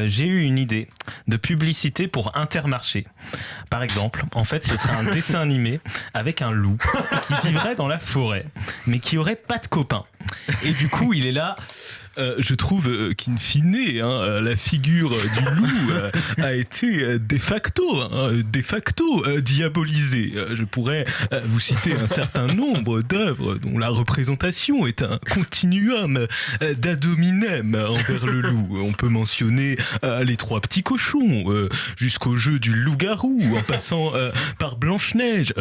J'ai eu une idée de publicité pour Intermarché. Par exemple, en fait, ce serait un dessin animé avec un loup qui vivrait dans la forêt, mais qui aurait pas de copain. Et du coup, il est là. Je trouve qu'in fine, la figure du loup a été de facto diabolisée. Je pourrais vous citer un certain nombre d'œuvres dont la représentation est un continuum d'ad hominem envers le loup. On peut mentionner les trois petits cochons, jusqu'au jeu du loup-garou, en passant par Blanche-Neige.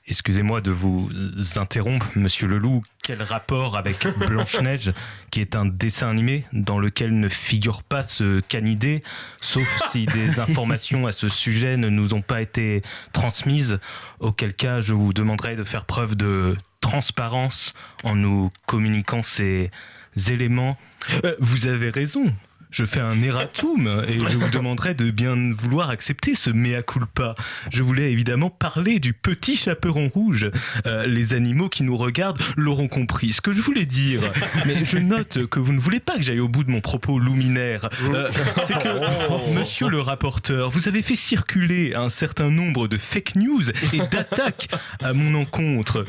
Excusez-moi de vous interrompre, monsieur Leloup. Quel rapport avec Blanche-Neige, qui est un dessin animé dans lequel ne figure pas ce canidé, sauf si des informations à ce sujet ne nous ont pas été transmises, auquel cas je vous demanderai de faire preuve de transparence en nous communiquant ces éléments. Vous avez raison. Je fais un erratum et je vous demanderai de bien vouloir accepter ce mea culpa. Je voulais évidemment parler du petit chaperon rouge. Les animaux qui nous regardent l'auront compris. Ce que je voulais dire, mais je note que vous ne voulez pas que j'aille au bout de mon propos luminaire. C'est que, monsieur le rapporteur, vous avez fait circuler un certain nombre de fake news et d'attaques à mon encontre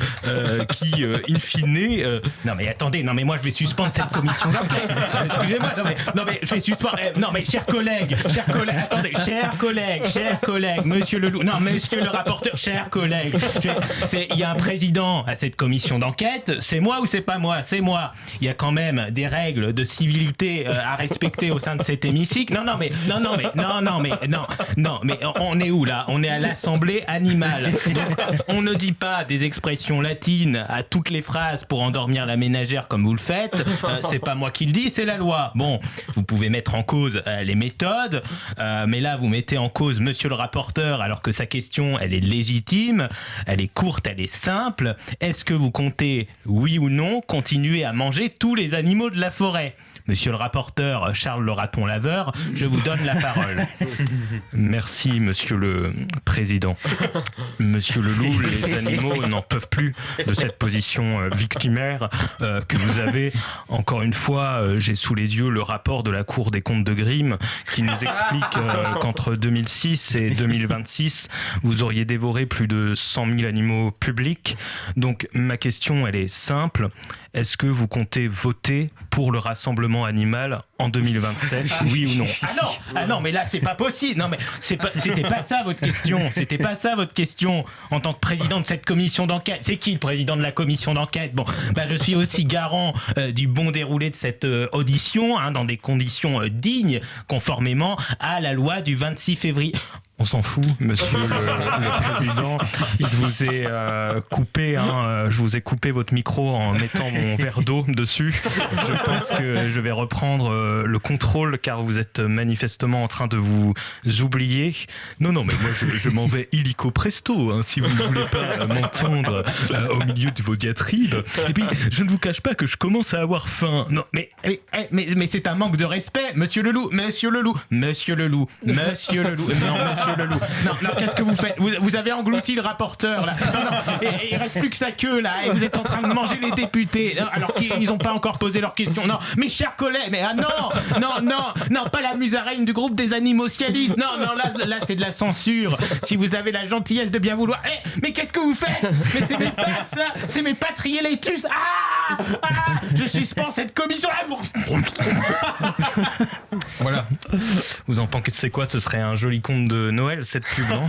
qui, in fine... Non mais attendez, non mais moi je vais suspendre cette commission d'enquête. Excusez-moi, non mais je vais suspendre. Non mais chers collègues, attendez, chers collègues, monsieur Leloup, non monsieur le rapporteur, chers collègues, il y a un président à cette commission d'enquête, c'est moi ou c'est pas moi? C'est moi. Il y a quand même des règles de civilité à respecter au sein de cet hémicycle. Non mais on est où là? On est à l'Assemblée animale. Donc on ne dit pas des expressions latines à toutes les phrases pour endormir la ménagère comme vous le faites. C'est pas moi qui le dis, c'est la loi. Bon, vous pouvez mettre en cause les méthodes, mais là vous mettez en cause monsieur le rapporteur alors que sa question elle est légitime, elle est courte, elle est simple. Est-ce que vous comptez, oui ou non, continuer à manger tous les animaux de la forêt? Monsieur le rapporteur Charles le raton laveur, je vous donne la parole. Merci, monsieur le président. Monsieur Leloup, les animaux n'en peuvent plus de cette position victimaire que vous avez. Encore une fois, j'ai sous les yeux le rapport de la Cour des comptes de Grimm qui nous explique qu'entre 2006 et 2026, vous auriez dévoré plus de 100 000 animaux publics. Donc ma question, elle est simple. Est-ce que vous comptez voter pour le rassemblement animal en 2027, oui ou non? Ah non, mais là c'est pas possible. Non mais c'était pas ça votre question. C'était pas ça votre question en tant que président de cette commission d'enquête. C'est qui le président de la commission d'enquête? Bon, je suis aussi garant du bon déroulé de cette audition, dans des conditions dignes, conformément à la loi du 26 février. On s'en fout, monsieur le président. Je vous ai coupé, je vous ai coupé votre micro en mettant mon verre d'eau dessus. Je pense que je vais reprendre le contrôle car vous êtes manifestement en train de vous oublier. Non, mais moi je m'en vais illico presto si vous ne voulez pas m'entendre au milieu de vos diatribes. Et puis, je ne vous cache pas que je commence à avoir faim. Non, mais c'est un manque de respect, monsieur Leloup. Non, monsieur Leloup. Non, qu'est-ce que vous faites? Vous avez englouti le rapporteur là. Non, et il reste plus que sa queue là. Et vous êtes en train de manger les députés alors qu'ils n'ont pas encore posé leurs questions. Non, mes chers collègues, mais non, pas la musaraigne du groupe des animocialistes. Non, là c'est de la censure. Si vous avez la gentillesse de bien vouloir. Mais qu'est-ce que vous faites? Mais c'est mes pattes ça. C'est mes pattes riélétus. Je suspends cette commission là. Voilà. Vous en pensez quoi? Ce serait un joli conte de Noël, cette pub, non?